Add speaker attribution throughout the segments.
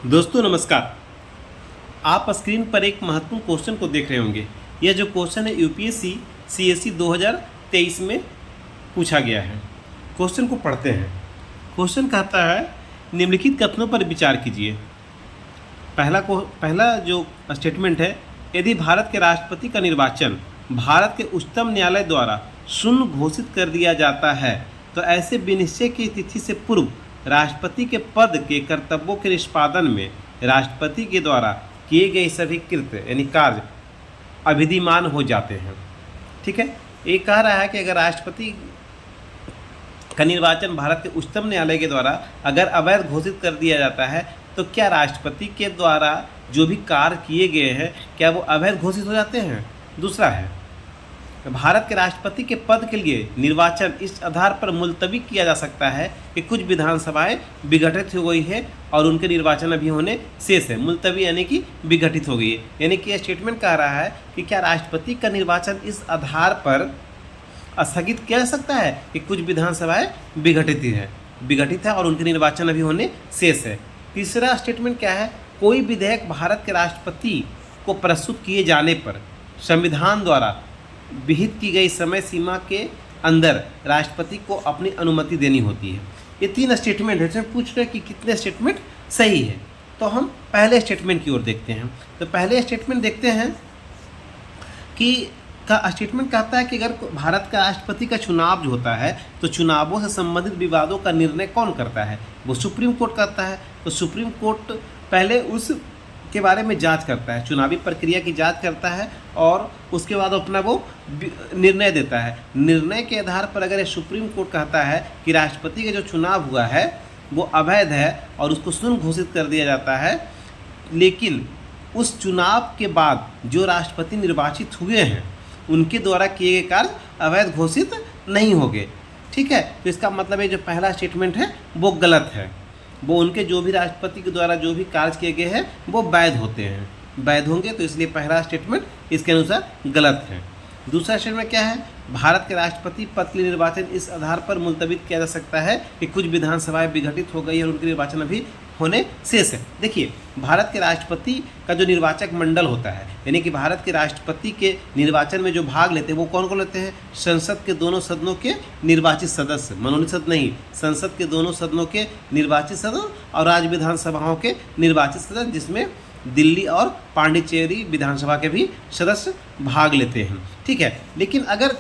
Speaker 1: दोस्तों नमस्कार। आप स्क्रीन पर एक महत्वपूर्ण क्वेश्चन को देख रहे होंगे। यह जो क्वेश्चन है यूपीएससी सीएसई 2023 में पूछा गया है। क्वेश्चन को पढ़ते हैं। क्वेश्चन कहता है निम्नलिखित कथनों पर विचार कीजिए। पहला जो स्टेटमेंट है, यदि भारत के राष्ट्रपति का निर्वाचन भारत के उच्चतम न्यायालय द्वारा शून्य घोषित कर दिया जाता है तो ऐसे विनिश्चय की तिथि से पूर्व राष्ट्रपति के पद के कर्तव्यों के निष्पादन में राष्ट्रपति के द्वारा किए गए सभी कृत्य यानी कार्य अविधिमान हो जाते हैं। ठीक है, ये कह रहा है कि अगर राष्ट्रपति का निर्वाचन भारत के उच्चतम न्यायालय के द्वारा अगर अवैध घोषित कर दिया जाता है तो क्या राष्ट्रपति के द्वारा जो भी कार्य किए गए हैं क्या वो अवैध घोषित हो जाते हैं। दूसरा है, भारत के राष्ट्रपति के पद के लिए निर्वाचन इस आधार पर मुलतवी किया जा सकता है कि कुछ विधानसभाएं विघटित हो गई है और उनके निर्वाचन अभी होने शेष है। मुलतवी यानी कि विघटित हो गई है, यानी कि यह स्टेटमेंट कह रहा है कि क्या राष्ट्रपति का निर्वाचन इस आधार पर स्थगित किया जा सकता है कि कुछ विधानसभाएं विघटित है और उनके निर्वाचन अभी होने शेष है। तीसरा स्टेटमेंट क्या है, कोई विधेयक भारत के राष्ट्रपति को प्रस्तुत किए जाने पर संविधान द्वारा विहित की गई समय सीमा के अंदर राष्ट्रपति को अपनी अनुमति देनी होती है। ये तीन स्टेटमेंट है। इसमें पूछ रहे हैं कि कितने स्टेटमेंट सही है, तो हम पहले स्टेटमेंट की ओर देखते हैं। तो पहले स्टेटमेंट देखते हैं कि स्टेटमेंट कहता है कि अगर भारत का राष्ट्रपति का चुनाव जो होता है तो चुनावों से संबंधित विवादों का निर्णय कौन करता है, वो सुप्रीम कोर्ट करता है। तो सुप्रीम कोर्ट पहले उस के बारे में जांच करता है, चुनावी प्रक्रिया की जांच करता है और उसके बाद अपना वो निर्णय देता है। निर्णय के आधार पर अगर सुप्रीम कोर्ट कहता है कि राष्ट्रपति का जो चुनाव हुआ है वो अवैध है और उसको शून्य घोषित कर दिया जाता है, लेकिन उस चुनाव के बाद जो राष्ट्रपति निर्वाचित हुए हैं उनके द्वारा किए गए कार्य अवैध घोषित नहीं होंगे। ठीक है, तो इसका मतलब है जो पहला स्टेटमेंट है वो गलत है। वो उनके जो भी राष्ट्रपति के द्वारा जो भी कार्य किए गए हैं वो वैध होते हैं, वैध होंगे। तो इसलिए पहला स्टेटमेंट इसके अनुसार गलत है। दूसरा स्टेटमेंट क्या है, भारत के राष्ट्रपति पद के लिए निर्वाचन इस आधार पर मुलतवी किया जा सकता है कि कुछ विधानसभाएं विघटित हो गई और उनके निर्वाचन अभी होने शेष है। देखिए, भारत के राष्ट्रपति का जो निर्वाचक मंडल होता है यानी कि भारत के राष्ट्रपति के निर्वाचन में जो भाग लेते हैं वो कौन कौन लेते हैं, संसद के दोनों सदनों के निर्वाचित सदस्य, मनोनीत सदस्य नहीं, संसद के दोनों सदनों के निर्वाचित सदस्य और राज्य विधानसभाओं के निर्वाचित सदस्य, जिसमें दिल्ली और पांडिचेरी विधानसभा के भी सदस्य भाग लेते हैं। ठीक है, लेकिन अगर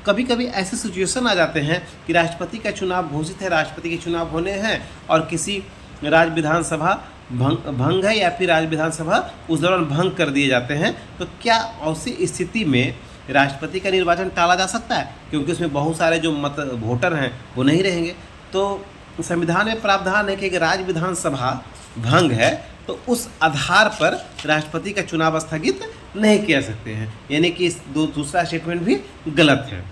Speaker 1: कभी कभी ऐसे सिचुएशन आ जाते हैं कि राष्ट्रपति का चुनाव घोषित है, राष्ट्रपति के चुनाव होने हैं और किसी राज्य विधानसभा भंग है या फिर राज्य विधानसभा उस दौरान भंग कर दिए जाते हैं, तो क्या ऐसी स्थिति में राष्ट्रपति का निर्वाचन टाला जा सकता है, क्योंकि उसमें बहुत सारे जो वोटर हैं वो नहीं रहेंगे। तो संविधान में प्रावधान है कि अगर राज्य विधानसभा भंग है तो उस आधार पर राष्ट्रपति का चुनाव स्थगित नहीं किया सकते हैं, यानी कि दूसरा स्टेटमेंट भी गलत है।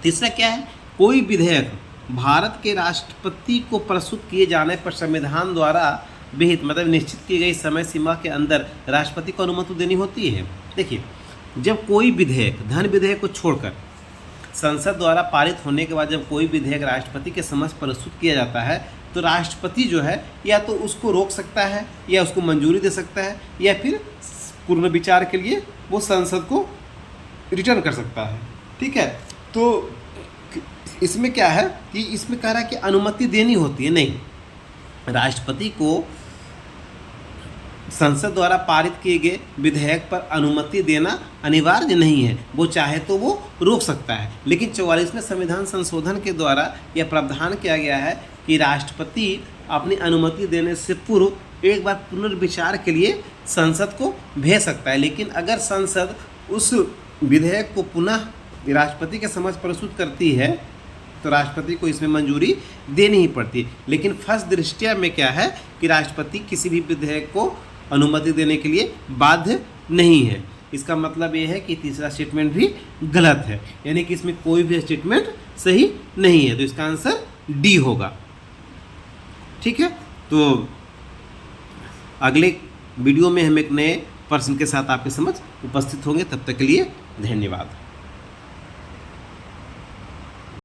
Speaker 1: तीसरा क्या है, कोई विधेयक भारत के राष्ट्रपति को प्रस्तुत किए जाने पर संविधान द्वारा विहित मतलब निश्चित की गई समय सीमा के अंदर राष्ट्रपति को अनुमति देनी होती है। देखिए, जब कोई विधेयक धन विधेयक को छोड़कर संसद द्वारा पारित होने के बाद जब कोई विधेयक राष्ट्रपति के समक्ष प्रस्तुत किया जाता है तो राष्ट्रपति जो है या तो उसको रोक सकता है या उसको मंजूरी दे सकता है या फिर पुनर्विचार के लिए वो संसद को रिटर्न कर सकता है। ठीक है, तो इसमें क्या है कि इसमें कह रहा है कि अनुमति देनी होती है, नहीं, राष्ट्रपति को संसद द्वारा पारित किए गए विधेयक पर अनुमति देना अनिवार्य नहीं है, वो चाहे तो वो रोक सकता है। लेकिन 44वें संविधान संशोधन के द्वारा यह प्रावधान किया गया है कि राष्ट्रपति अपनी अनुमति देने से पूर्व एक बार पुनर्विचार के लिए संसद को भेज सकता है। लेकिन अगर संसद उस विधेयक को पुनः राष्ट्रपति के समक्ष प्रस्तुत करती है तो राष्ट्रपति को इसमें मंजूरी देनी ही पड़ती। लेकिन फर्स्ट दृष्टया में क्या है कि राष्ट्रपति किसी भी विधेयक को अनुमति देने के लिए बाध्य नहीं है। इसका मतलब ये है कि तीसरा स्टेटमेंट भी गलत है, यानी कि इसमें कोई भी स्टेटमेंट सही नहीं है। तो इसका आंसर डी होगा। ठीक है, तो अगले वीडियो में हम एक नए प्रश्न के साथ आपके समझ उपस्थित होंगे। तब तक के लिए धन्यवाद।